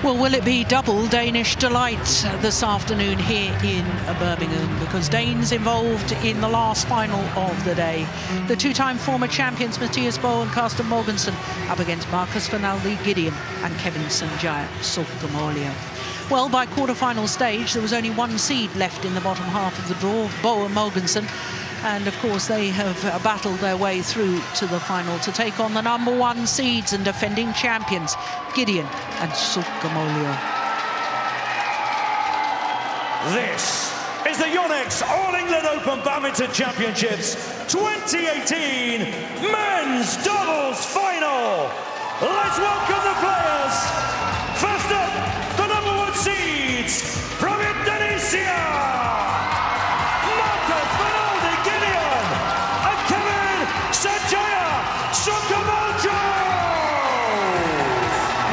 Well, will it be double Danish delight this afternoon here in Birmingham? Because Danes involved in the last final of the day. The two-time former champions Mathias Bo and Carsten Mogensen up against Marcus Fernaldi, Gideon and Kevin Sanjaya, Sulkamolio. Well, by quarter-final stage, there was only one seed left in the bottom half of the draw, Bo and Mogensen. And of course, they have battled their way through to the final to take on the #1 seeds and defending champions, Gideon and Sulkamolio. This is the Yonex All England Open Badminton Championships 2018 Men's Doubles Final. Let's welcome the players. First up, the #1 seeds from Indonesia. Sanjaya, Sulkamolio!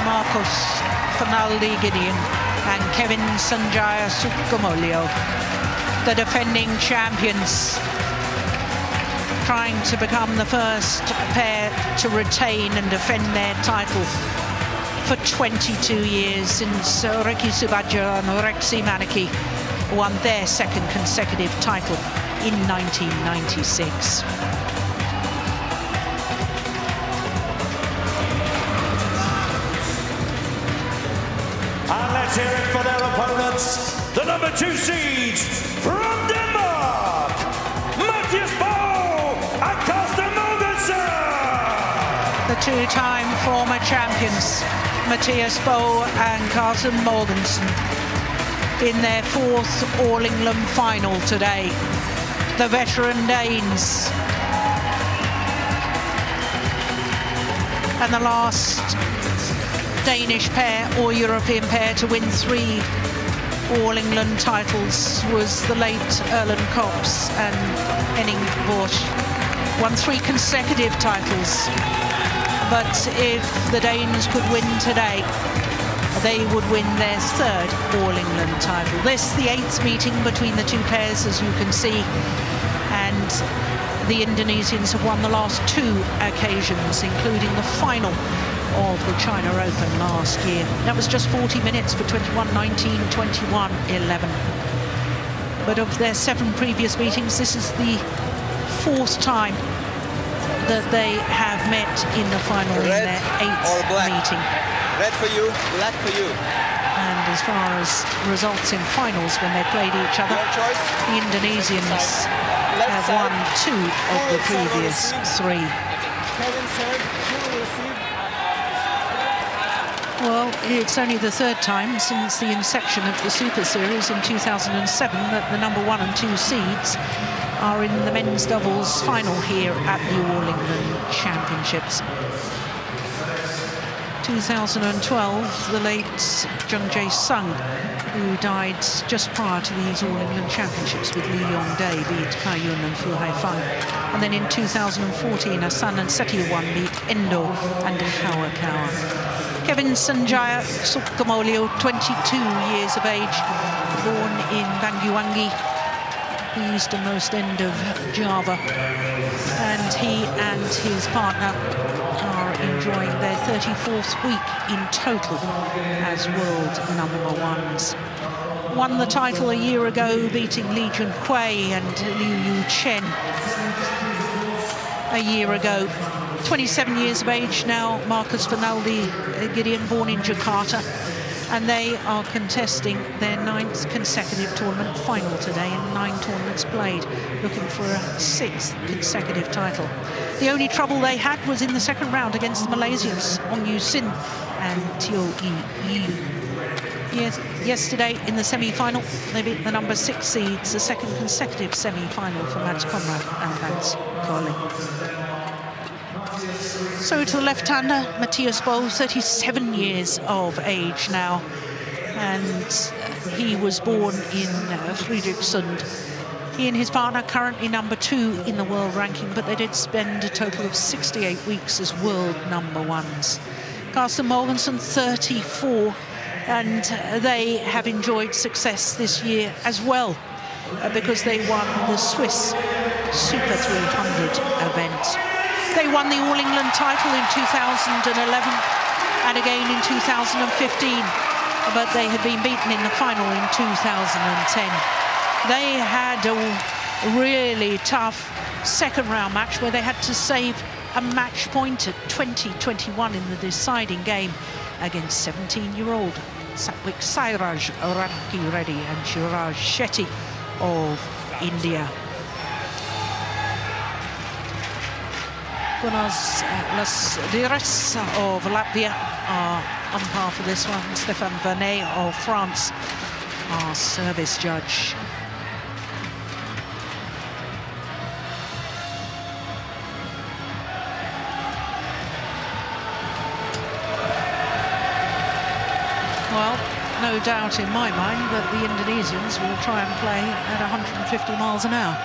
Marcus Fernaldi, Gideon and Kevin Sanjaya, Sulkamolio, the defending champions, trying to become the first pair to retain and defend their title for 22 years since Ricky Subadja and Reksi Manaki won their second consecutive title in 1996. And let's hear it for their opponents, the #2 seeds from Denmark, Mathias Bo and Carsten Mogensen. The two-time former champions, Mathias Bo and Carsten Mogensen, in their 4th All England final today. The veteran Danes. And the last Danish pair or European pair to win 3 All England titles was the late Erland Kops and Henning Bosch. Won 3 consecutive titles. But if the Danes could win today, they would win their 3rd All England title. This, the 8th meeting between the two pairs, as you can see. And the Indonesians have won the last 2 occasions, including the final of the China Open last year. That was just 40 minutes for 21-19, 21-11. But of their 7 previous meetings, this is the 4th time that they have met in the final in their 8th meeting. Red for you, black for you. And as far as results in finals when they played each other, the Indonesians have won 2 of the previous 3. Well, it's only the 3rd time since the inception of the Super Series in 2007 that the #1 and 2 seeds are in the men's doubles final here at the All England Championships. 2012, the late Jung Jae-sung, who died just prior to these All England Championships with Lee Yong-dae, beat Kai Yun and Fu Haifeng. And then in 2014, Asan and Setiawan beat Endo and Kawa. Kevin Sanjaya, Sulkamolio, 22 years of age, born in Banyuwangi, the easternmost end of Java. And he and his partner are enjoying their 34th week in total as world #1s. Won the title a year ago, beating Li Junhui and Liu Yu Chen a year ago. 27 years of age now, Marcus Fernaldi, Gideon, born in Jakarta, and they are contesting their 9th consecutive tournament final today in 9 tournaments played, looking for a 6th consecutive title. The only trouble they had was in the 2nd round against the Malaysians, Ong Yu Sin and Teo Yi. Yesterday in the semi-final, they beat the #6 seeds, the 2nd consecutive semi-final for Mads Conrad and Hans Koling. So to the left-hander, Mathias Bo, 37 years of age now, and he was born in Fredrikstad. He and his partner currently #2 in the world ranking, but they did spend a total of 68 weeks as world #1s. Carsten Mogensen, 34, and they have enjoyed success this year as well, because they won the Swiss Super 300 event. They won the All England title in 2011 and again in 2015. but they had been beaten in the final in 2010. They had a really tough second round match where they had to save a match point at 20-21 in the deciding game against 17-year-old Satwik Sairaj Ranki Reddy and Shiraj Shetty of India. Gunas Lasdiris of Latvia are umpire for this one. Stefan Vernet of France, our service judge. Well, no doubt in my mind that the Indonesians will try and play at 150 miles an hour.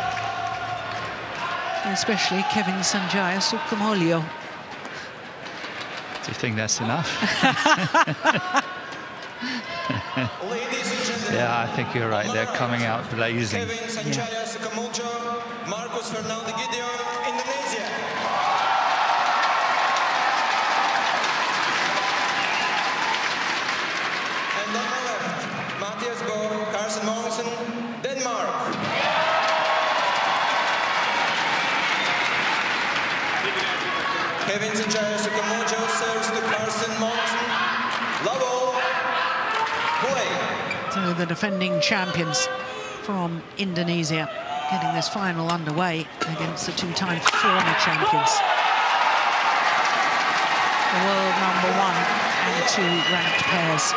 Especially Kevin Sanjaya Sukamuljo. Do you think that's enough? Yeah, I think you're right. They're coming out blazing. Kevin Sanjaya Sukamuljo, Marcus Fernando Gideon, Indonesia. And on my left, Mathias Bo, Carsten Mogensen, Denmark. Kevin Sanjaya Sukamuljo serves to Carsten Mogensen. Love play. So the defending champions from Indonesia getting this final underway against the two-time former champions. The world #1 and 2 ranked pairs.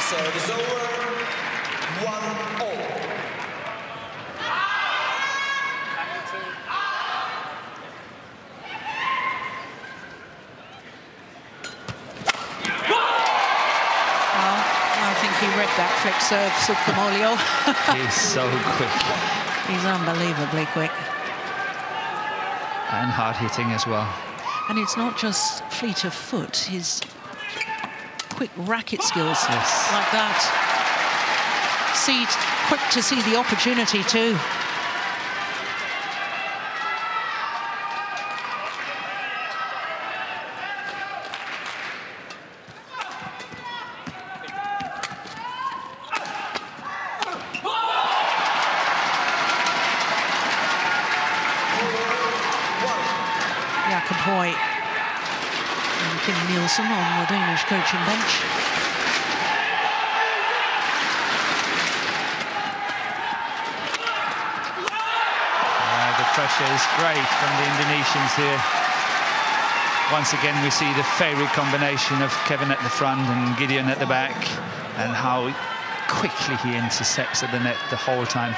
Service over, 1-all. Well, I think he read that flick serve, Sukamuljo. He's so quick. He's unbelievably quick. And hard-hitting as well. And it's not just fleet of foot, his quick racket skills like that. Quick to see the opportunity too. Jakob Hoy and Kim Nielsen on the Danish coaching bench. The pressure is great from the Indonesians here. Once again, we see the favourite combination of Kevin at the front and Gideon at the back, and how quickly he intercepts at the net the whole time.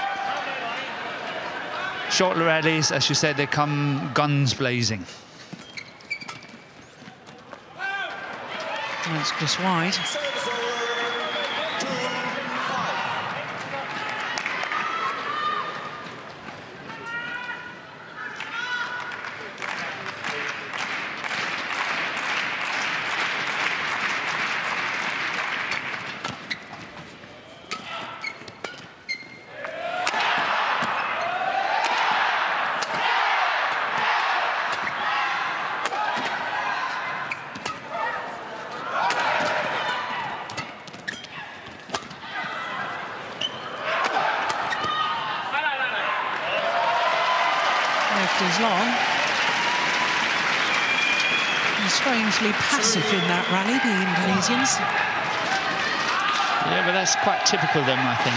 Short rallies, as you said, they come guns blazing. That's just wide. Is long and strangely passive in that rally, the Indonesians. Yeah, but that's quite typical of them, I think.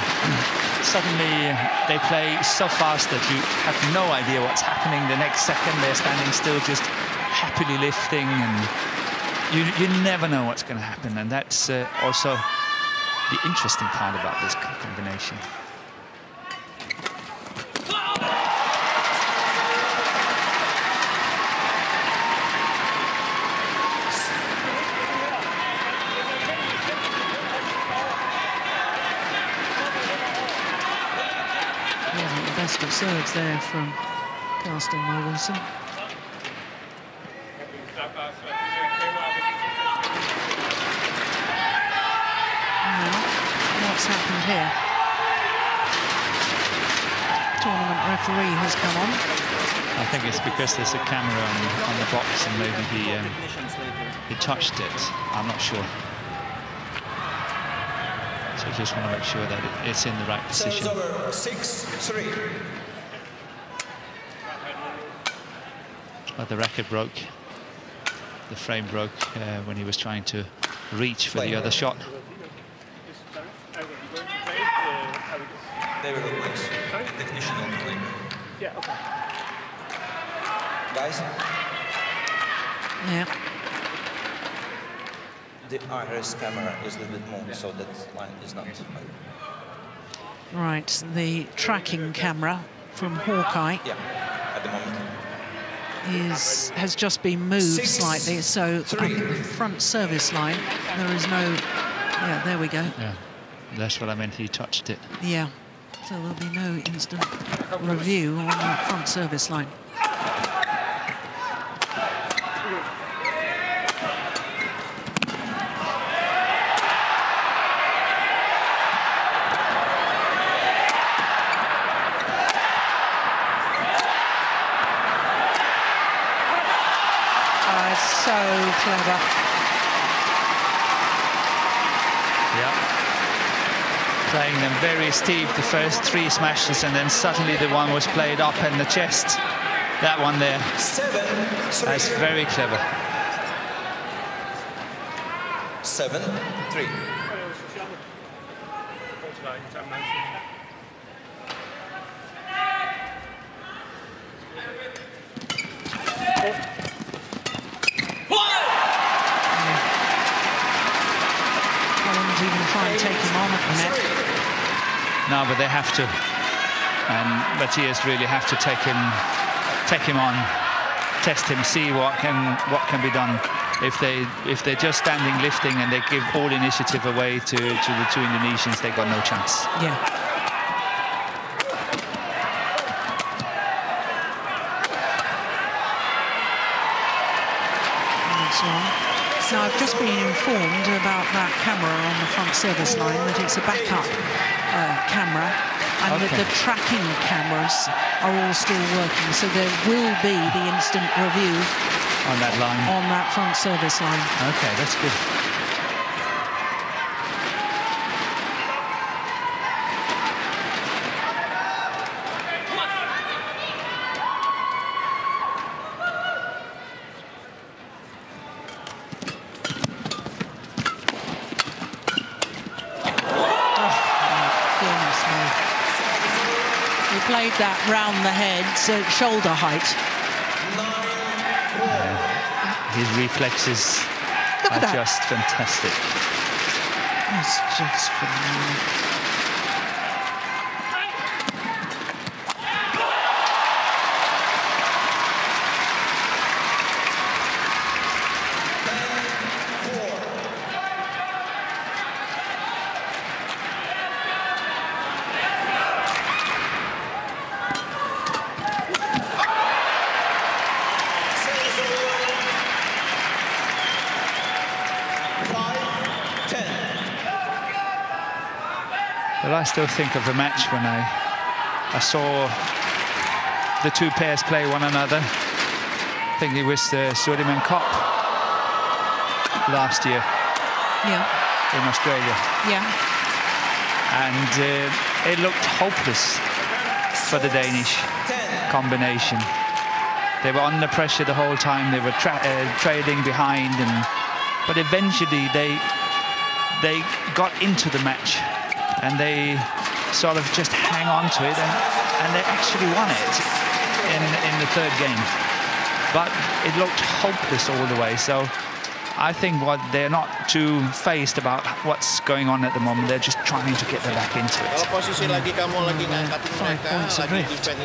Suddenly they play so fast that you have no idea what's happening. The next second they're standing still, just happily lifting, and you never know what's going to happen. And that's also the interesting part about this combination. Best of serves there from Carsten Mogensen. Now, what's happened here? referee has come on. I think it's because there's a camera on the box and maybe he touched it. I'm not sure. So I just want to make sure that it's in the right position. Over 6-3. But the racket broke. The frame broke when he was trying to reach for the other shot. They will replace. Technician on play. Yeah, okay. Guys, Yeah. the iris camera is a little bit more, so that line is not. Right, the tracking camera from Hawkeye Yeah, at the moment. has just been moved 6-3. slightly, so up in the front service line, there is no... Yeah, there we go. Yeah, that's what I meant. He touched it. Yeah, so there'll be no instant review on the front service line. So clever. Yeah. Playing them very steep, the first 3 smashes, and then suddenly the one was played up in the chest. That one there. 7-3. That's very clever. 7-3. Even try and take him on at the net. No, but they have to. And Matthias really have to take him on, test him, see what can be done. If they're just standing lifting and they give all initiative away to the 2 Indonesians, they got no chance. Yeah. Now, I've just been informed about that camera on the front service line, that it's a backup camera, and that the tracking cameras are all still working, so there will be the instant review on that line, on that front service line. Okay, that's good. Played that round the head, so shoulder height. His reflexes are just fantastic. It's just phenomenal. Well, I still think of the match when I saw the 2 pairs play one another. I think it was the Sudirman Cup last year. Yeah. In Australia. Yeah. And it looked hopeless for the Danish combination. They were under pressure the whole time. They were trailing behind, but eventually they got into the match. And they sort of just hang on to it, and they actually won it in the 3rd game. But it looked hopeless all the way. So I think they're not too phased about what's going on at the moment. They're just trying to get them back into it. 5 points adrift at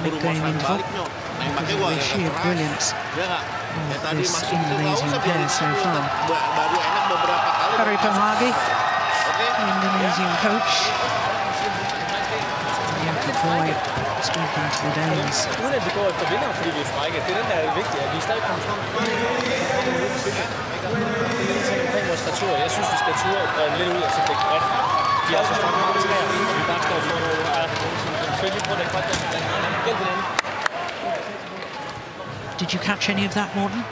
mid-game interval. The sheer brilliance of this Indonesian pair so far. Harry Pamagi, Indonesian coach. Jakob Boy speaking to the Danes. Uden at vi går efter vinder, fordi vi er frække. Det er den, der er vigtigt, at vi stadig kommer frem. Det er sådan omkring vores retur. Jeg synes, vi skal ture og brede lidt ud og sætte det bredt. De er altså fucking mange træer, og vi bare står for noget. Selvfølgelig på det godt. Did you catch any of that, Morten?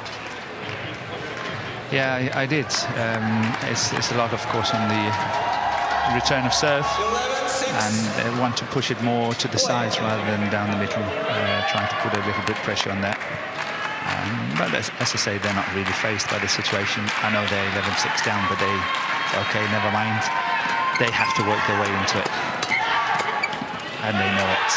Yeah, I did. It's a lot, of course, on the return of serve, and they want to push it more to the sides rather than down the middle, trying to put a little bit pressure on that. But as I say, they're not really faced by the situation. I know they're 11-6 down, but okay, never mind. They have to work their way into it, and they know it.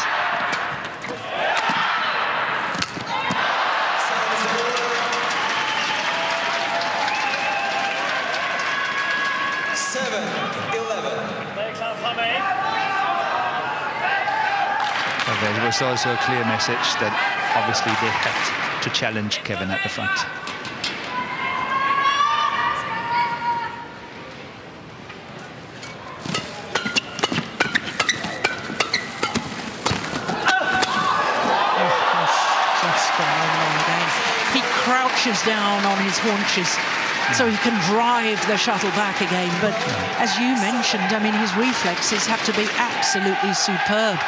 There was also a clear message that obviously they had to challenge Kevin at the front. Just phenomenal again. He crouches down on his haunches so he can drive the shuttle back again. But as you mentioned, I mean, his reflexes have to be absolutely superb.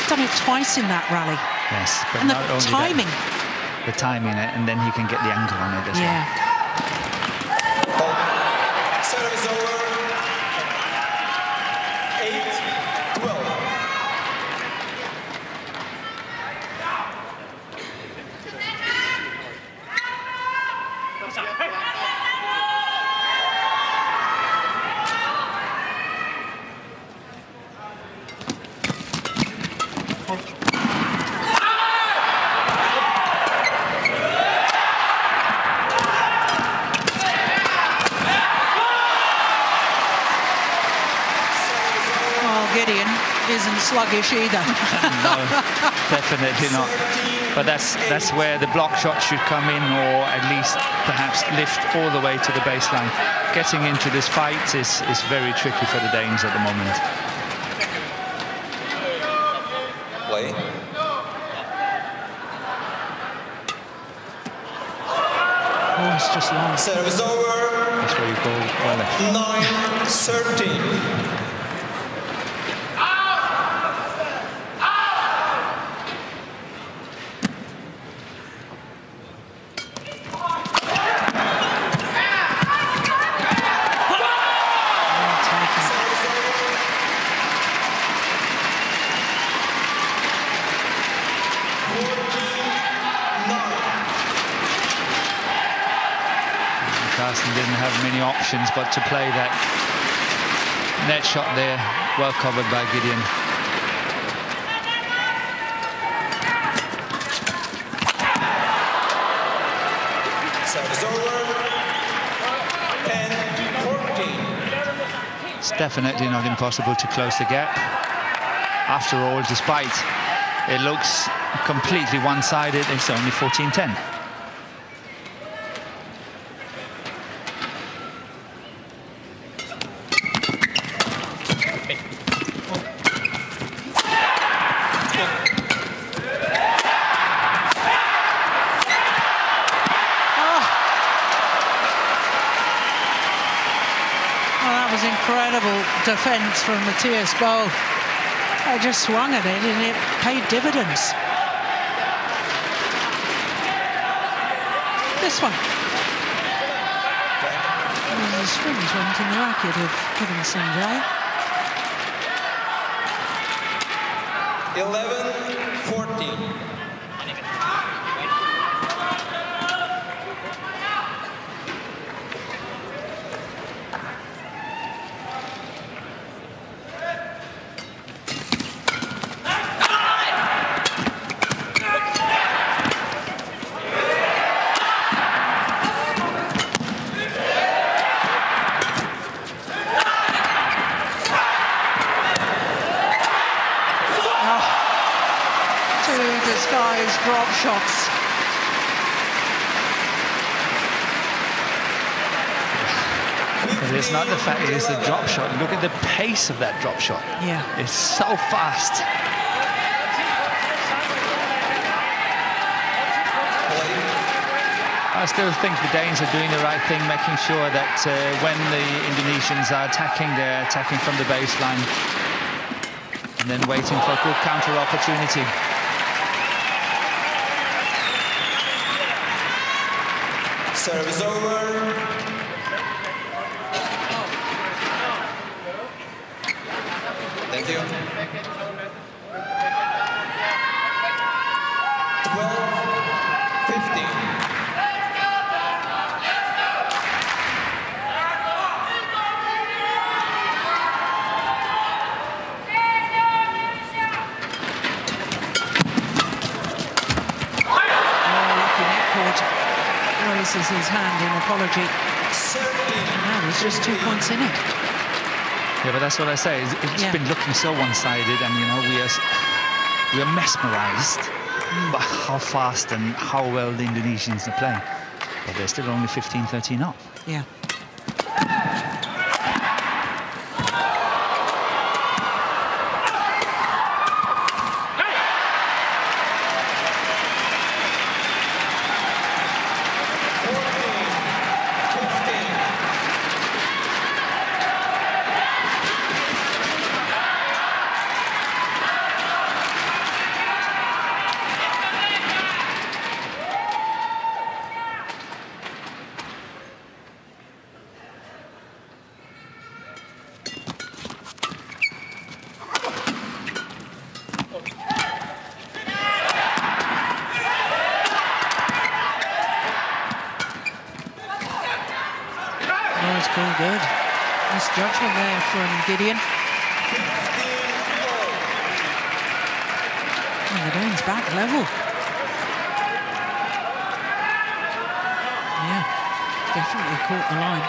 Done it twice in that rally. Yes, but and not the only timing. The timing, and then he can get the angle on it as well. Serve is over. 8-12. Gideon isn't sluggish either. No, definitely not. But that's where the block shot should come in, or at least perhaps lift all the way to the baseline. Getting into this fight is very tricky for the Danes at the moment. Play. Oh, it's just long. Serve is over. That's what you call well left. 9-13. Didn't have many options but to play that net shot there, well covered by Gideon. Service over. 10-14. It's definitely not impossible to close the gap. After all, despite it looks completely one-sided, it's only 14-10. Incredible defence from Matthias Bo. I just swung at it and it paid dividends. This one. The strings went in the racket of Kevin Sanjaya. 11-14. Drop shots. But it's not the fact it is the drop shot. Look at the pace of that drop shot. Yeah. It's so fast. I still think the Danes are doing the right thing, making sure that when the Indonesians are attacking, they're attacking from the baseline and then waiting for a good counter opportunity. Service over. Thank you. 12-15. Raises his hand in apology. Now there's just 2 points in it. Yeah, but that's what I say. It's been looking so one-sided, and you know we are mesmerised by how fast and how well the Indonesians are playing. But they're still only 15-13 up. Yeah. Good. Nice judgment there from Gideon. And the Danes back level. Yeah, definitely caught the line.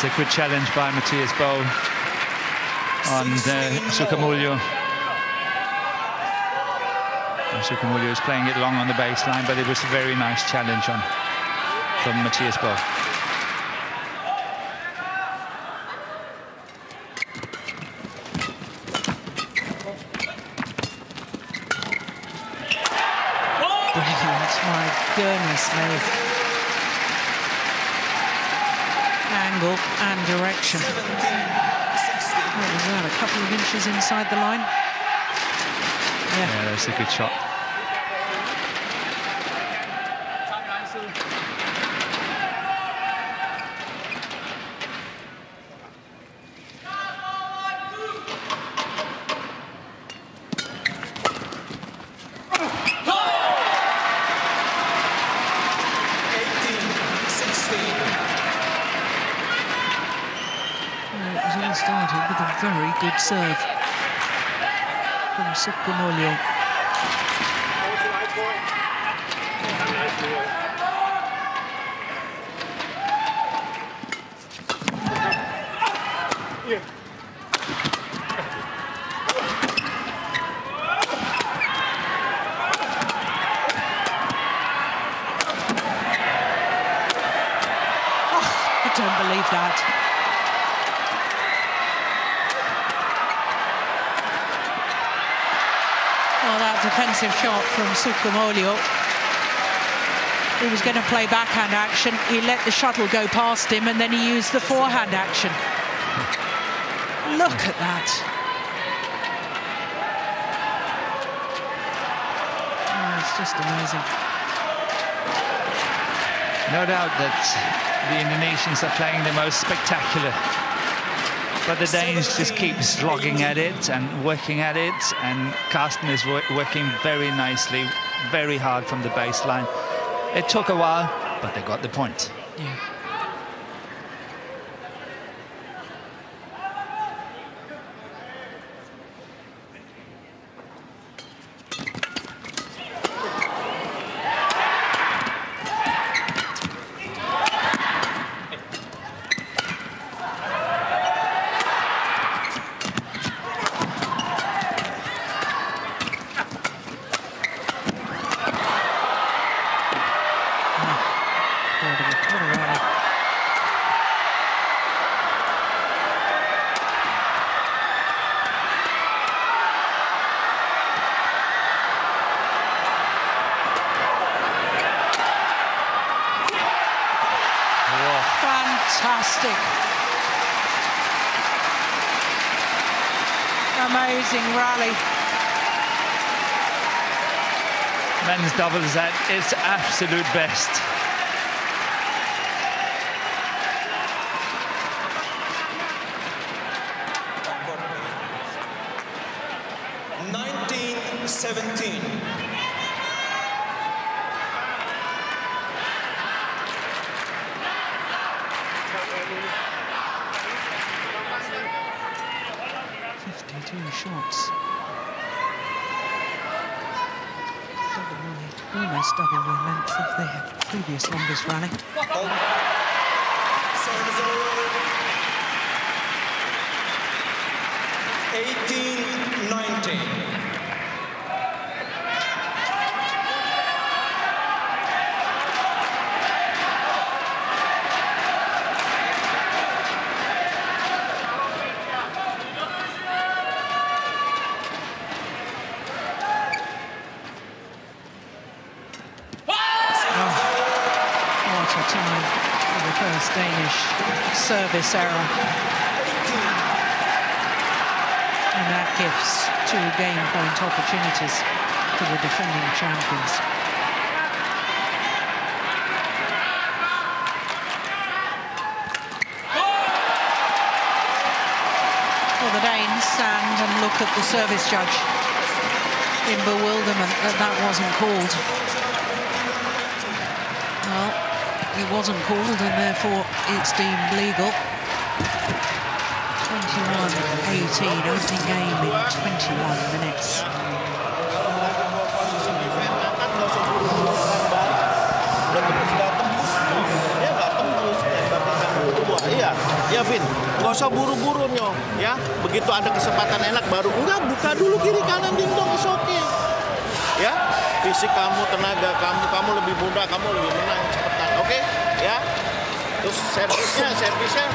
It's a good challenge by Matthias Bo on Sukamuljo. Sukamuljo is playing it long on the baseline, but it was a very nice challenge from Matthias Bo. Brilliant, my goodness me. Angle and direction. What was that, a couple of inches inside the line? Yeah, that's a good shot. Started with a very good serve from Sukamuljo. Oh, I don't believe that. Well, that defensive shot from Sukamuljo. He was going to play backhand action. He let the shuttle go past him, and then he used the forehand action. Look at that. Oh, it's just amazing. No doubt that the Indonesians are playing the most spectacular. But the Danes just keep slogging at it and working at it, and Carsten is working very nicely, very hard from the baseline. It took a while, but they got the point. Yeah. Fantastic. Amazing rally. Men's doubles at its absolute best. Shots. Almost double the length of the previous longest rally. Service over. 18-19. Time for the first Danish service error. And that gives 2 game point opportunities to the defending champions. Well, the Danes stand and look at the service judge in bewilderment that that wasn't called. Well, it wasn't called, and therefore it's deemed legal. 21-18, opening game in 21 minutes. Iya, Vin, nggak usah buru-buru Nyo, ya. Begitu ada kesempatan enak baru, enggak, buka dulu kiri kanan dingdong, is okay. Ya, fisik kamu, tenaga kamu lebih mudah, kamu lebih menang cepetan, oke? Ya. Terus servisnya.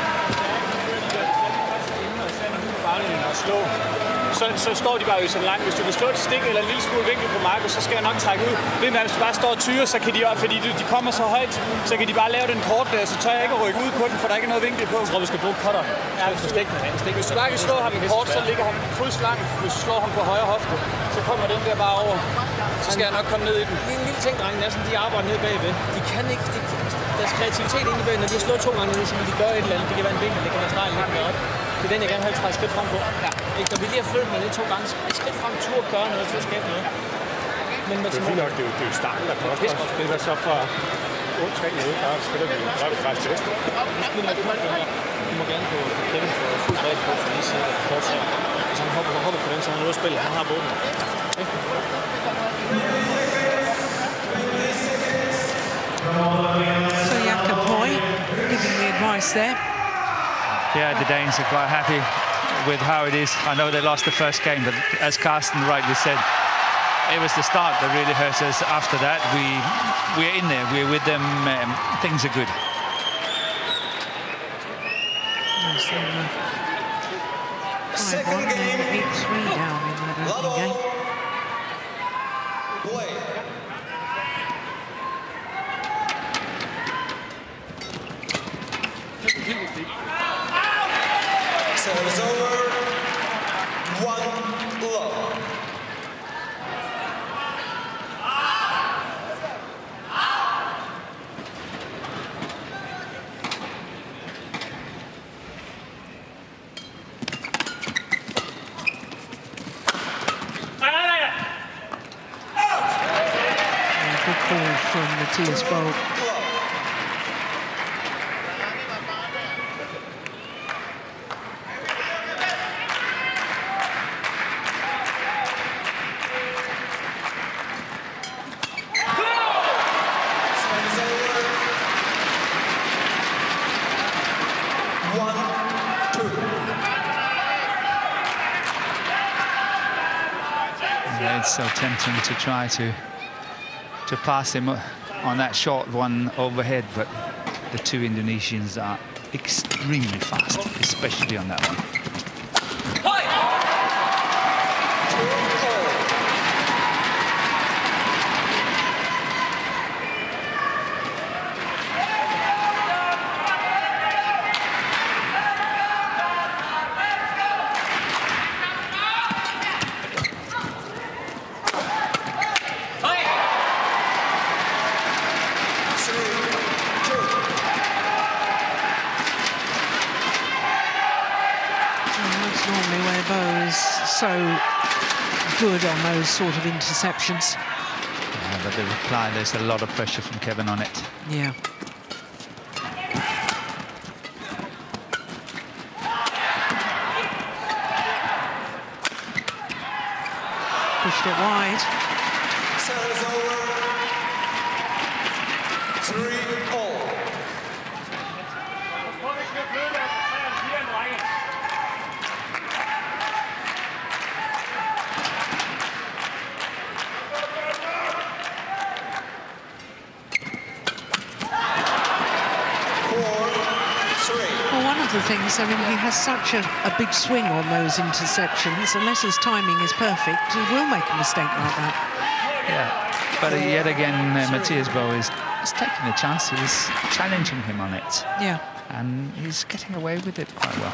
Så står de bare jo sådan langt. Hvis du kan slå et stik eller en lille smule vinkel på Markus, så skal jeg nok trække ud. Hvis man bare står og tyrer, så kan de også, fordi de kommer så højt, så kan de bare lave den kort der, så tør jeg ikke at rykke ud på den, for der er ikke noget vinkel på. Jeg tror, vi skal bruge cutter. Ja, for stikkene hans. Hvis du bare kan slå ham kort, så ligger han krydslang. Hvis du slår ham på højre hofte, så kommer den der bare over. Så skal jeg nok komme ned i den. En lille ting, drengene, er sådan, de arbejder nede bagved. De kan ikke, deres kreativitet inde i bagved, når de har slået 2 gange nede, så vil de gøre et eller andet. Det kan være en vinkel, det kan være stregen lidt mere op. Det er den, jeg gerne vil have et skridt frem på. Ja. Ikke, når vi lige har flyttet mig lidt 2 gange, et skridt frem, tur at gøre noget, tur at skabe noget. Men det er fint nok, det er jo starten, der koster os. Det er så fra 8-3 nede, der spiller vi faktisk til vest. Du må gerne gå Kevin for fuld bredde på, for lige side kort så. Hvis han hopper på den, så har han noget at spille. Han har båden. So Jakob Høj giving the advice there. Yeah, the Danes are quite happy with how it is. I know they lost the first game, but as Carsten rightly said, it was the start that really hurts us. After that, we're in there, we're with them, things are good. Second game, 8-3 down in that opening game. Play. Service over. 1 love. Good call from Matthias Boll. It's so tempting to try to pass him on that short one overhead, but the 2 Indonesians are extremely fast, especially on that one. so good on those sort of interceptions. Yeah, but the reply, there's a lot of pressure from Kevin on it. Yeah. Pushed it wide. Serves over. 3-all. The things, I mean, he has such a big swing on those interceptions. Unless his timing is perfect, he will make a mistake like that. Yeah, but yet again, Matthias Bo is taking a chance. He's challenging him on it. Yeah. And he's getting away with it quite well.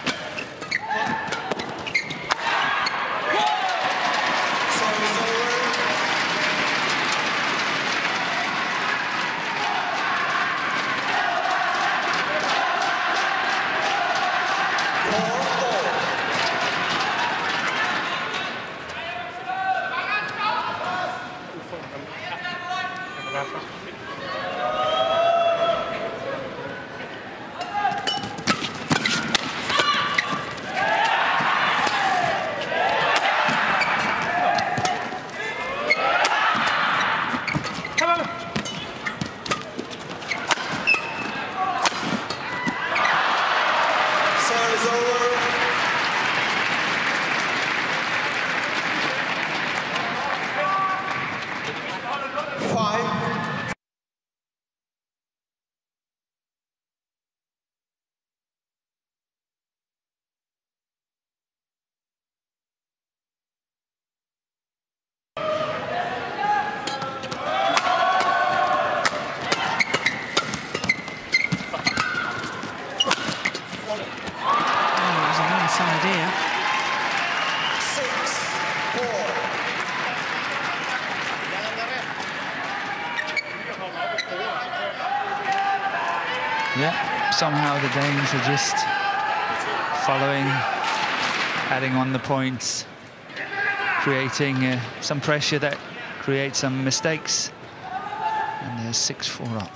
Yeah, somehow the Danes are just following, adding on the points, creating some pressure that creates some mistakes. And they're 6-4 up.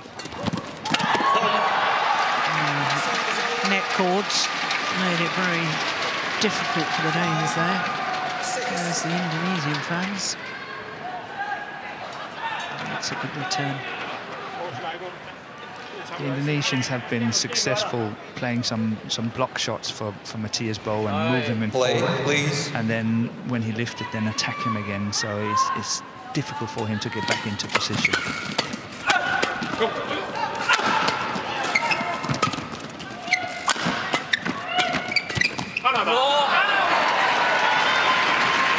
Net cords made it very difficult for the Danes there. There's the Indonesian fans. That's a good return. The Indonesians have been successful playing some block shots for Matthias Bo and move him in forward. Please. And then when he lifted, then attack him again. So it's difficult for him to get back into position. Go.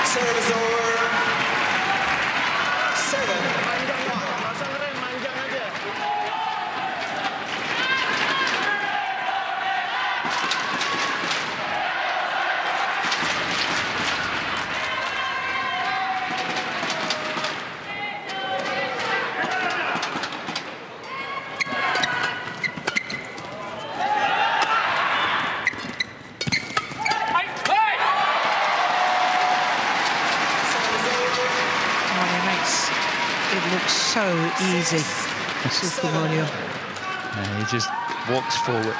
Service over. 7. So easy. He just walks forward.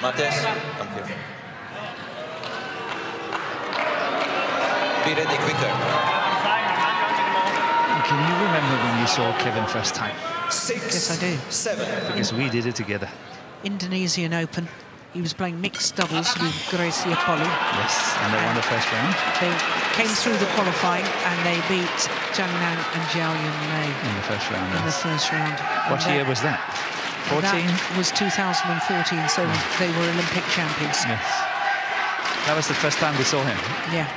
Matthias, come here. Be ready quicker. Can you remember when you saw Kevin first time? 6. Yes, I do. 7. Because we did it together. Indonesian Open. He was playing mixed doubles with Gracia Poli. Yes, and they won the first round. They came through the qualifying and they beat Zhang Nan and Zhao Yunlei in the first round. In the first round. What year was that? 14? That was 2014, so they were Olympic champions. Yes. That was the first time we saw him. Yeah.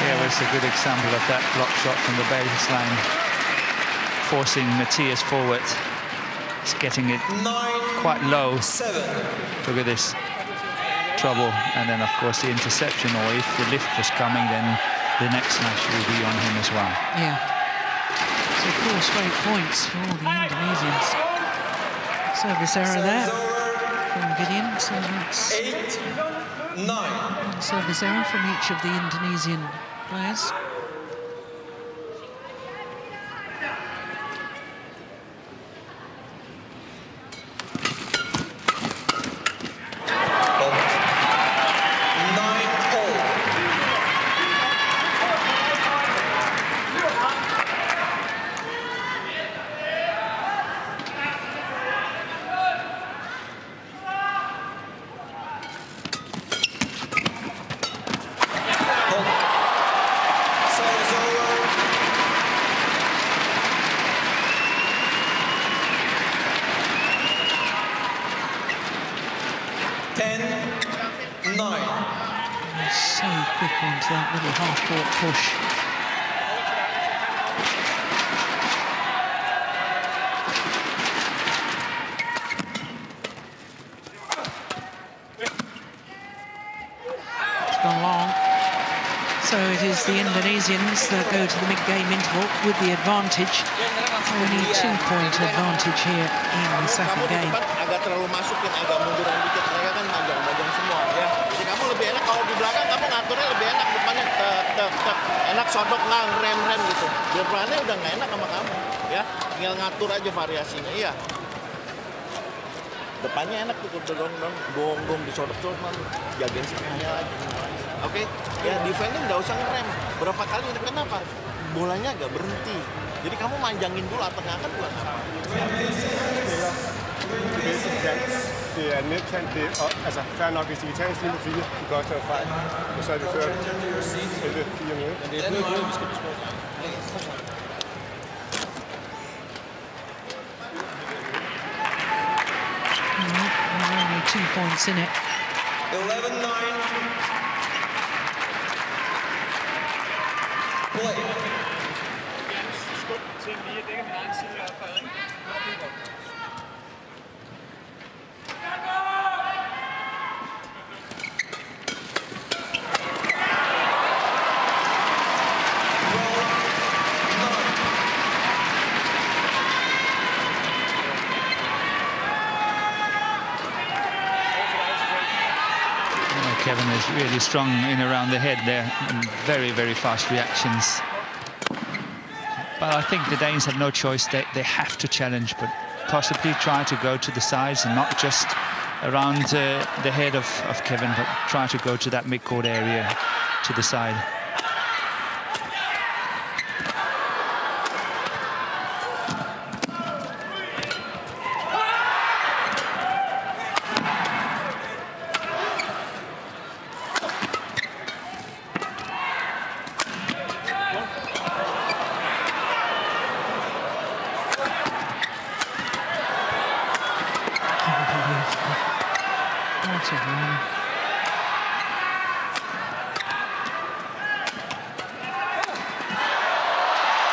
Here was a good example of that block shot from the baseline, forcing Matthias forward. He's getting it quite low. 7. Look at this trouble, and then of course the interception, or if the lift was coming, then the next smash will be on him as well. Yeah. So 4 straight points for all the Indonesians. Service error there from Gideon. So that's 8-9. service error from each of the Indonesian players. That little half-court push. It's gone long. So it is the Indonesians that go to the mid-game interval with the advantage. Only 2-point advantage here in the second game. Agak terlalu masukin, agak munduran dikit. Mereka kan majang-majang semua ya. Jadi kamu lebih enak kalau di belakang, kamu ngaturnya lebih enak, depannya enak sodok nggak rem gitu. Depannya udah nggak enak sama kamu ya. Tinggal ngatur aja variasinya iya. Depannya enak tuh dong disodok-sodok, jagain setengahnya lagi. Oke, ya defense nggak usah ngerem. Berapa kali kenapa? Bolanya agak berhenti. Jadi kamu manjangin dulu tengah kan buat apa? Det er netkant, det er altså fair nok, hvis de kan tage en stil på 4, de kan også tage fejl, og så er vi ført 11-4 med. Men det er Bulu, vi skal passe på. Only 2 points in it. 11-9. Play. Kevin is really strong in around the head there, and very, very fast reactions. But I think the Danes have no choice. They have to challenge, but possibly try to go to the sides and not just around the head of Kevin, but try to go to that mid-court area to the side.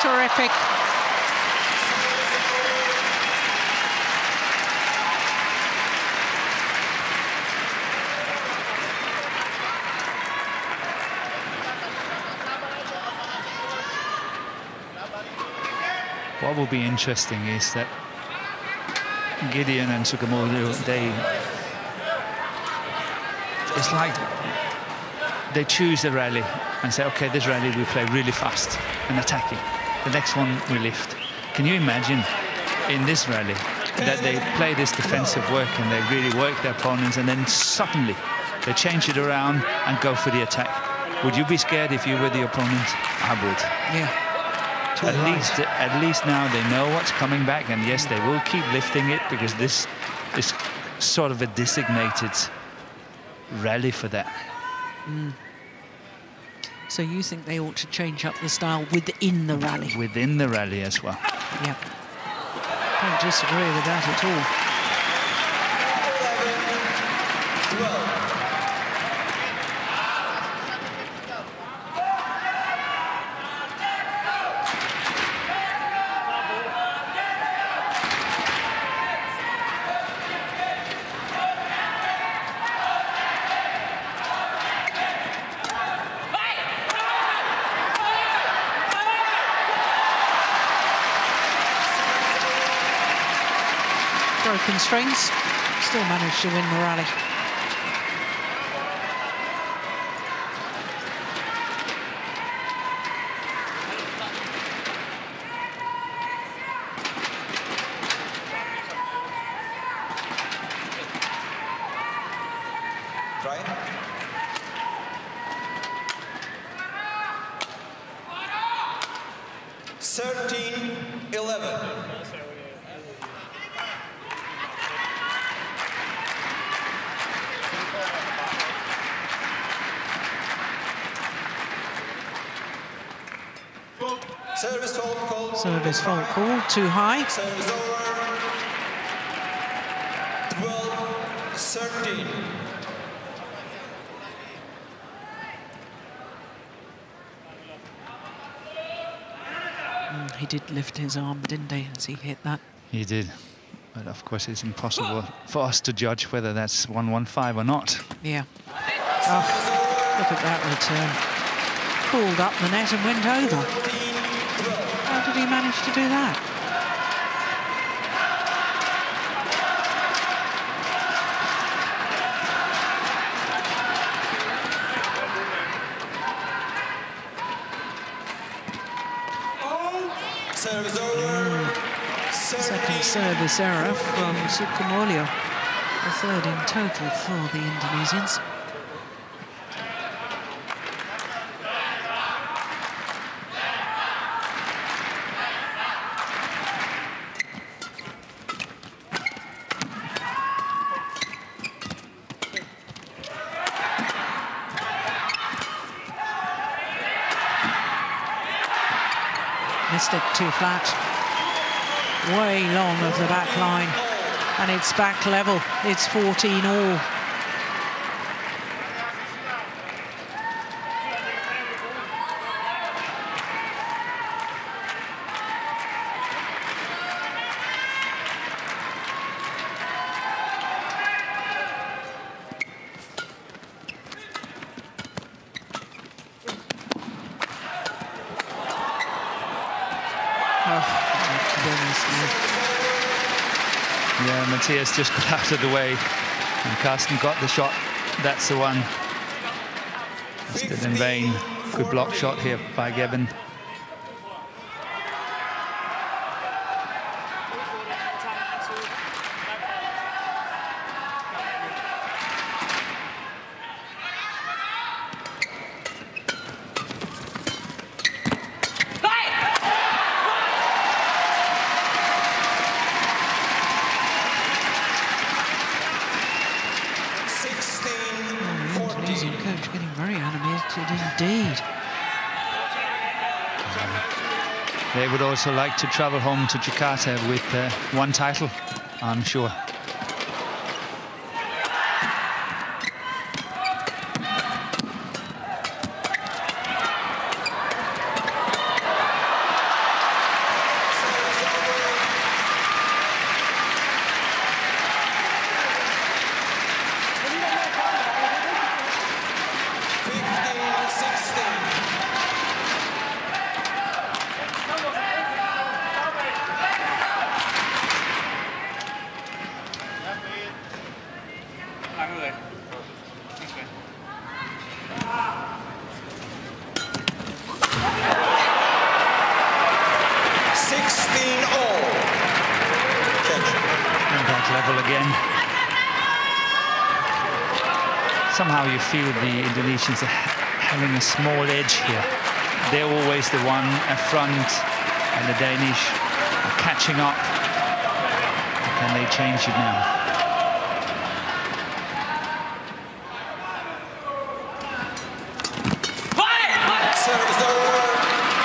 Terrific. What will be interesting is that Gideon and Sukamolu, it's like they choose a rally and say, okay, this rally we play really fast and attacking. The next one we lift. Can you imagine in this rally that they play this defensive work and they really work their opponents, and then suddenly they change it around and go for the attack? Would you be scared if you were the opponent? I would. Yeah. At least now they know what's coming back, and yes, they will keep lifting it because this is sort of a designated rally for that. Mm. So you think they ought to change up the style within the rally? Within the rally as well. Yeah. Don't disagree with that at all. broken strings, still managed to win the rally. Try. Service fault call, too high. Service over. 12-13. He did lift his arm, didn't he, as he hit that? He did. But of course, it's impossible for us to judge whether that's 115 or not. Yeah. Oh, look at that return. Pulled up the net and went over. How did he manage to do that? Service over. Second service error from Sukamuljo. The third in total for the Indonesians. Missed it too flat. Way long of the back line. And it's back level. It's 14 all. Yeah, Matthias just got out of the way and Carsten got the shot. That's the one. Still in vain. Good block shot here by Gideon. Indeed. They would also like to travel home to Jakarta with one title, I'm sure. Somehow you feel the Indonesians are having a small edge here. They're always the one at front, and the Danish are catching up. Can they change it now?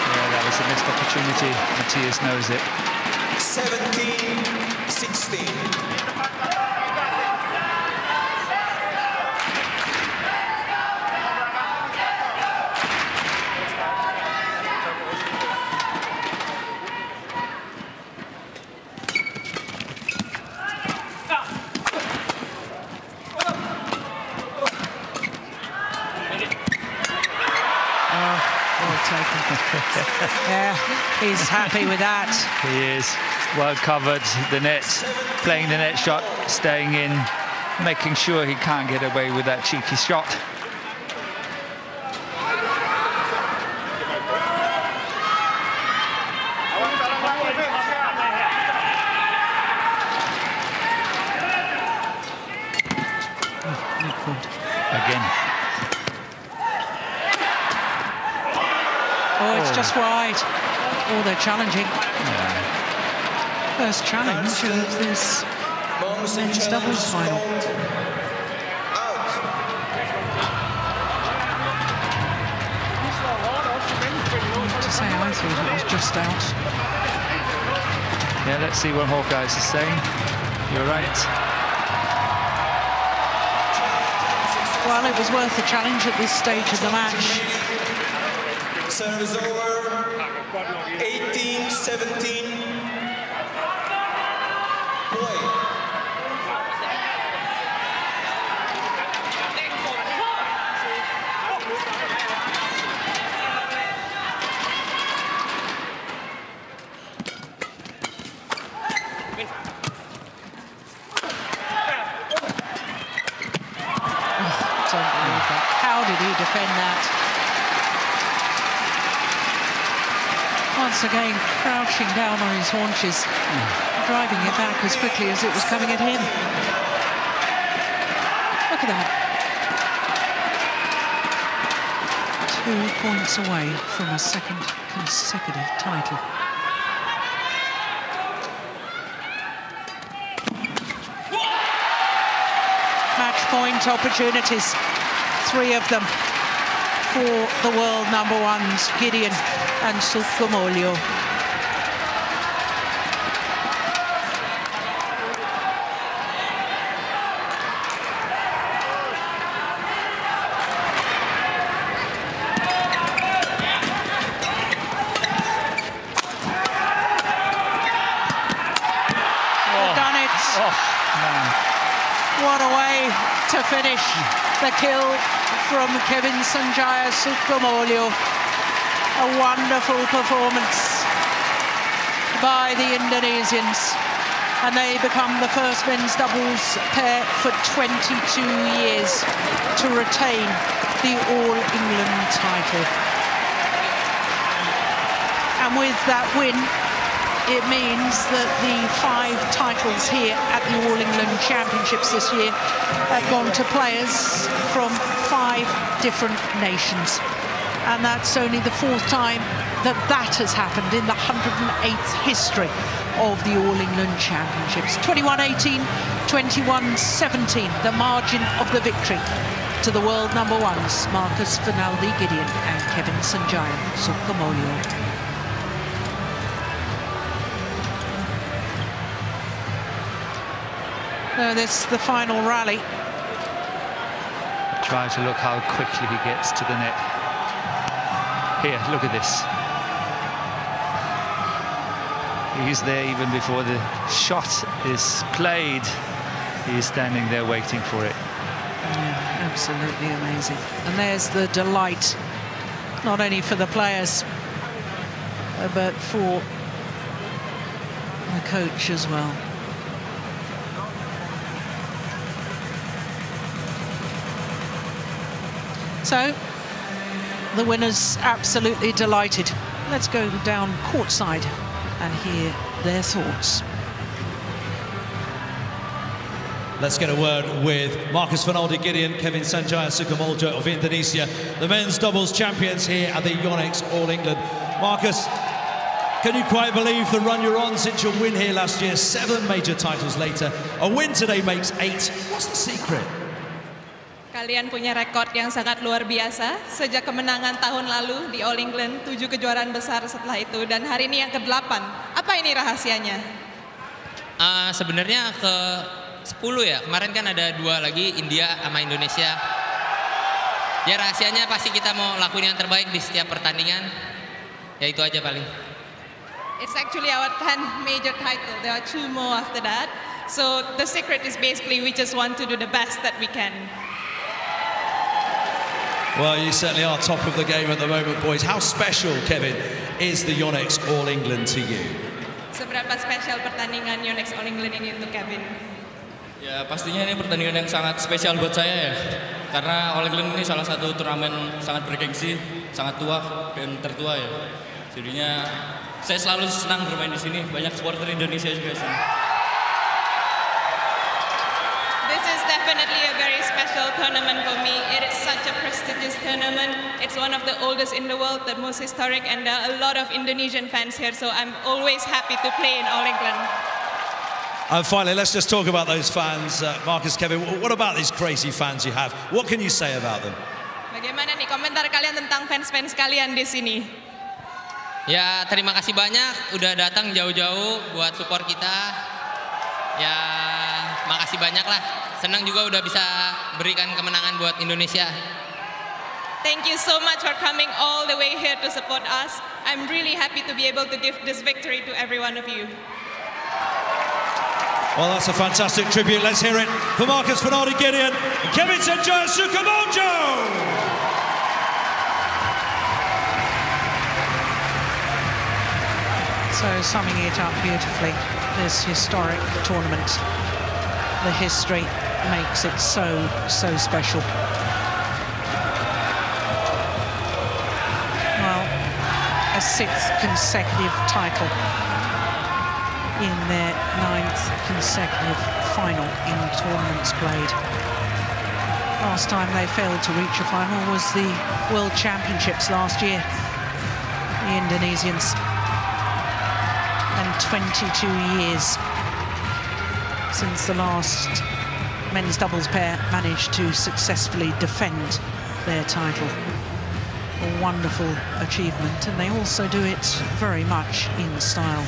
Yeah, that was a missed opportunity. Matthias knows it. 17-16. Well taken. Yeah, he's happy with that. He is. Well covered, the net, playing the net shot, staying in, making sure he can't get away with that cheeky shot. Again. Oh, it's just wide. Oh, they're challenging. Yeah. First challenge of this men's doubles final. To say, I thought it was just out. Yeah, let's see what Hawkeyes is saying. You're right. Well, it was worth the challenge at this stage of the match. Service over. 18-17. Play. How did he defend that? Once again, crouching down on his haunches, driving it back as quickly as it was coming at him. Look at that. 2 points away from a second consecutive title. Match point opportunities. 3 of them for the world number ones, Gideon and Sukamolio. Done it. Oh, man. What a way to finish the kill from Kevin Sanjaya Sukamolio. A wonderful performance by the Indonesians, and they become the first men's doubles pair for 22 years to retain the All England title. And with that win, it means that the 5 titles here at the All England Championships this year have gone to players from 5 different nations. And that's only the 4th time that that has happened in the 108th history of the All England Championships. 21-18, 21-17, the margin of the victory to the world number ones, Marcus Fernaldi Gideon and Kevin Sanjaya Sukamolio. This is the final rally. Try to look how quickly he gets to the net. Here, look at this. He's there even before the shot is played. He's standing there waiting for it. Yeah, absolutely amazing. And there's the delight, not only for the players, but for the coach as well. So, the winners absolutely delighted. Let's go down courtside and hear their thoughts. Let's get a word with Marcus Fernaldi Gideon, Kevin Sanjaya Sukamoljo of Indonesia, the men's doubles champions here at the Yonex All England. Marcus, can you quite believe the run you're on since your win here last year? 7 major titles later. A win today makes 8. What's the secret? Kalian punya rekor yang sangat luar biasa. Sejak kemenangan tahun lalu di All England, 7 kejuaraan besar setelah itu, dan hari ini yang ke-8. Apa ini rahasianya? Sebenarnya ke-10 ya. Kemarin kan ada 2 lagi, India sama Indonesia. Ya rahasianya pasti kita mau lakuin yang terbaik di setiap pertandingan. Ya itu aja paling. It's actually our 10th major title. There are 2 more after that. So the secret is basically we just want to do the best that we can. Well, you certainly are top of the game at the moment, boys. How special, Kevin, is the Yonex All England to you? Seberapa spesial pertandingan Yonex All England ini untuk Kevin? Ya, pastinya ini pertandingan yang sangat spesial buat saya ya. Karena All England ini salah satu turnamen sangat bergengsi, sangat tua dan tertua ya. Jadinya saya selalu senang bermain di sini. Banyak supporter Indonesia juga sini. This is definitely a very special tournament for me. It is such a prestigious tournament. It's one of the oldest in the world, the most historic, and there are a lot of Indonesian fans here, so I'm always happy to play in All England. And finally, let's just talk about those fans. Marcus, Kevin, what about these crazy fans you have? What can you say about them? Bagaimana nih komentar kalian tentang fans-fans kalian di sini? Ya, terima kasih banyak udah datang jauh-jauh buat support kita. Ya, makasih banyak lah. Senang juga udah bisa berikan kemenangan buat Indonesia. Thank you so much for coming all the way here to support us. I'm really happy to be able to give this victory to every one of you. Well, that's a fantastic tribute. Let's hear it for Marcus Finaldi Gideon and Kevin Sanjaya Sukamuljo. So summing it up beautifully, this historic tournament, the history makes it so special. Well, a 6th consecutive title in their 9th consecutive final in tournaments played. Last time they failed to reach a final was the World Championships last year, the Indonesians. And 22 years since the last men's doubles pair managed to successfully defend their title. A wonderful achievement, and they also do it very much in style.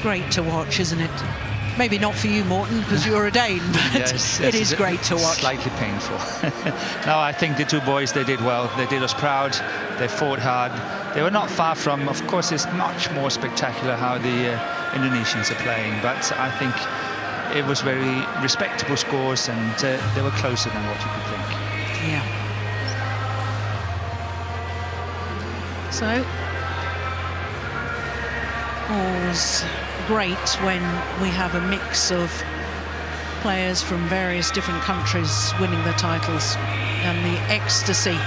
Great to watch, isn't it? Maybe not for you, Morten, because you're a Dane, but yes, it is great to watch. Slightly painful. No, I think the two boys, they did well. They did us proud. They fought hard. They were not far from, of course, it's much more spectacular how the Indonesians are playing, but I think it was very respectable scores, and they were closer than what you could think. Yeah. So, all's great when we have a mix of players from various different countries winning the titles, and the ecstasy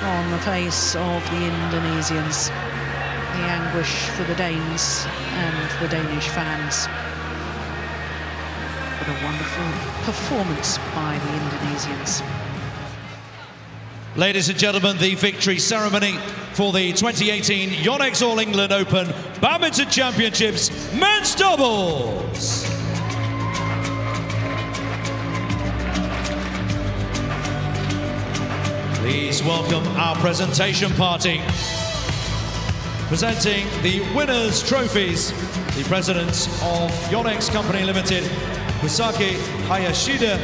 on the face of the Indonesians, the anguish for the Danes and the Danish fans. What a wonderful performance by the Indonesians. Ladies and gentlemen, the victory ceremony for the 2018 Yonex All England Open Badminton Championships Men's Doubles. Please welcome our presentation party. Presenting the winners' trophies, the president of Yonex Company Limited, Kusaki Hayashida.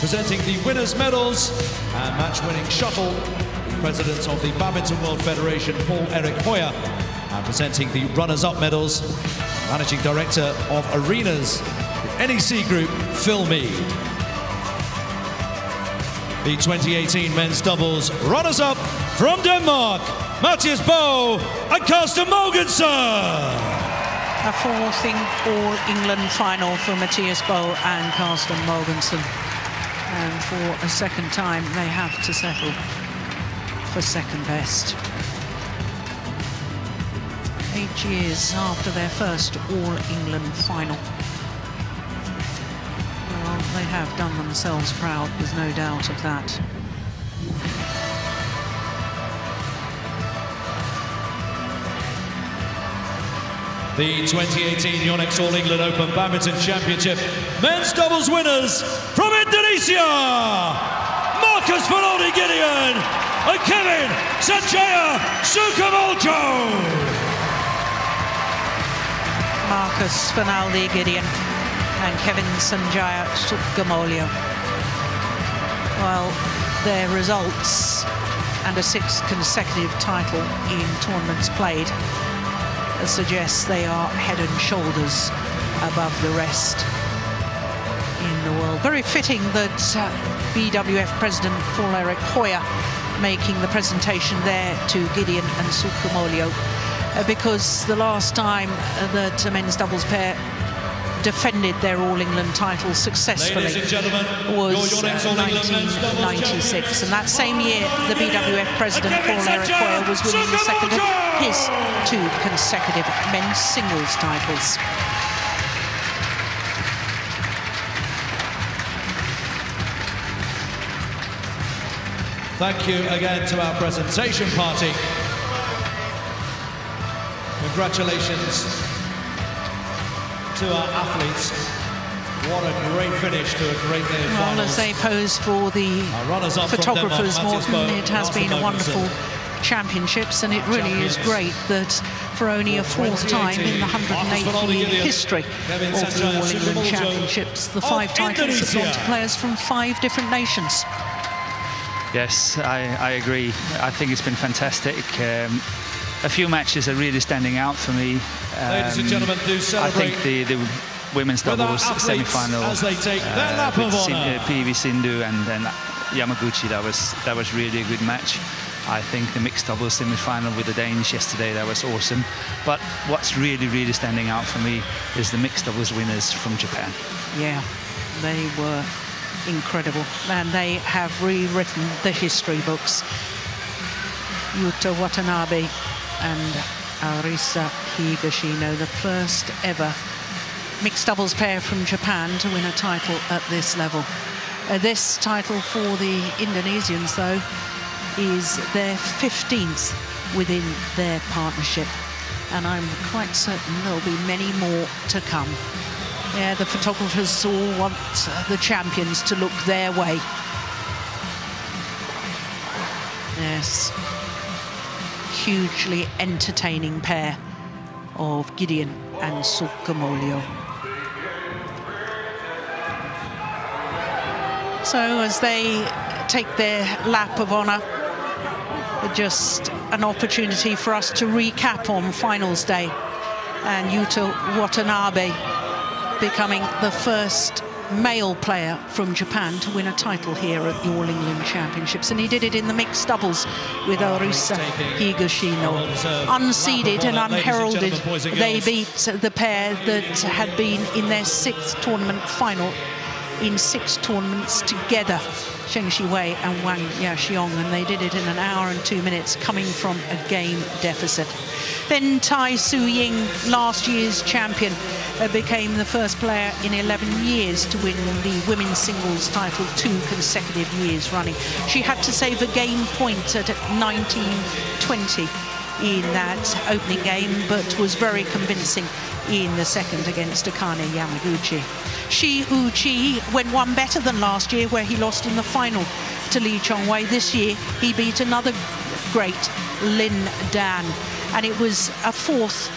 Presenting the winners' medals and match-winning shuttle, the president of the Badminton World Federation, Paul Eric Hoyer. And presenting the runners-up medals, managing director of Arenas, the NEC Group, Phil Mead. The 2018 men's doubles runners-up from Denmark, Mathias Bo and Carsten Mogensen. A 4th All England final for Mathias Bo and Carsten Mogensen. And for a second time, they have to settle for second best. 8 years after their first All England final. Well, they have done themselves proud, there's no doubt of that. The 2018 Yonex All England Open Badminton Championship men's doubles winners from Indonesia, Marcus Finaldi Gideon and Kevin Sanjaya Sukamuljo. Marcus Finaldi Gideon and Kevin Sanjaya Sukamuljo. Well, their results and a 6th consecutive title in tournaments played suggests they are head and shoulders above the rest. in the world. Very fitting that BWF President Paul-Erik Hoyer making the presentation there to Gideon and Sukamolio, because the last time that a men's doubles pair defended their All England title successfully was 1996, and that same year the BWF President Paul-Erik Hoyer was winning the second of his 2 consecutive men's singles titles. Thank you again to our presentation party. Congratulations to our athletes. What a great finish to a great day of finals. Well, as they pose for the photographers, Morten, it has been a wonderful championships, and it really is great that for only a 4th time in the 180-year history of the All England Championships, the 5 titles have gone to players from 5 different nations. Yes, I agree. I think it's been fantastic. A few matches are really standing out for me. Ladies and gentlemen, do celebrate. I think the women's doubles semi-final as they take their lap with of honor. PV Sindhu and then Yamaguchi, that was really a good match. I think the mixed doubles semi-final with the Danes yesterday, that was awesome. But what's really standing out for me is the mixed doubles winners from Japan. Yeah, they were incredible, and they have rewritten the history books. Yuta Watanabe and Arisa Higashino, the first ever mixed doubles pair from Japan to win a title at this level. This title for the Indonesians, though, is their 15th within their partnership, and I'm quite certain there'll be many more to come. Yeah, the photographers all want the champions to look their way. Yes. Hugely entertaining pair of Gideon and Sukamolio. So as they take their lap of honour, just an opportunity for us to recap on finals day, and Yuta Watanabe becoming the first male player from Japan to win a title here at the All England Championships, and he did it in the mixed doubles with Arisa Higashino. Unseeded and unheralded, they beat the pair that had been in their 6th tournament final in 6 tournaments together, Zheng Shiwei and Wang Yaxiong, and they did it in 1 hour and 2 minutes, coming from a game deficit. Then Tai Su-ying, last year's champion, became the first player in 11 years to win the women's singles title 2 consecutive years running. She had to save a game point at 19-20 in that opening game, but was very convincing in the second against Akane Yamaguchi. Shi Uchi went one better than last year, where he lost in the final to Lee Chong-wei. This year he beat another great, Lin Dan, and it was a 4th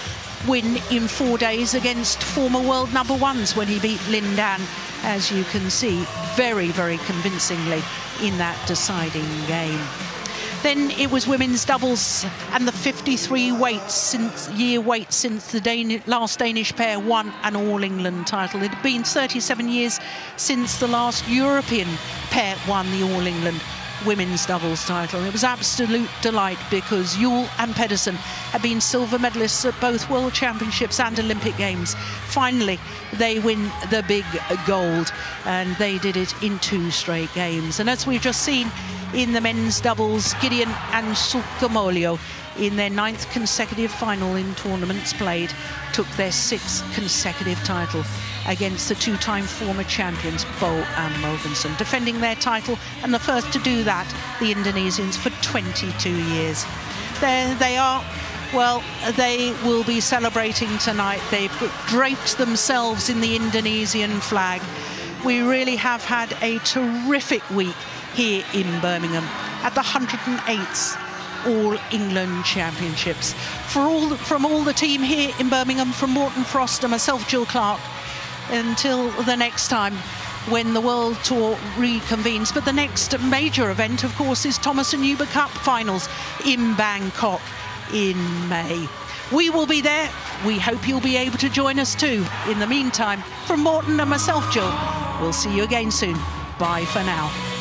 win in 4 days against former world #1s when he beat Lin Dan, as you can see, very very convincingly in that deciding game. Then it was women's doubles, and the 53-year wait since the last Danish pair won an All England title. It had been 37 years since the last European pair won the All England women's doubles title. It was absolute delight, because Yule and Pedersen had been silver medalists at both World Championships and Olympic Games. Finally, they win the big gold, and they did it in 2 straight games. And as we've just seen in the men's doubles, Gideon and Sukamolio, in their 9th consecutive final in tournaments played, took their 6th consecutive title against the 2-time former champions BOE and MOGENSEN, defending their title, and the first to do that, the Indonesians, for 22 years. There they are. Well, they will be celebrating tonight. They've draped themselves in the Indonesian flag. We really have had a terrific week here in Birmingham at the 108th All England Championships. From all the team here in Birmingham, from Morten Frost and myself, Jill Clark, until the next time when the World Tour reconvenes. But the next major event, of course, is Thomas and Uber Cup finals in Bangkok in May. We will be there. We hope you'll be able to join us too. In the meantime, from Morten and myself, Jill, We'll see you again soon. Bye for now.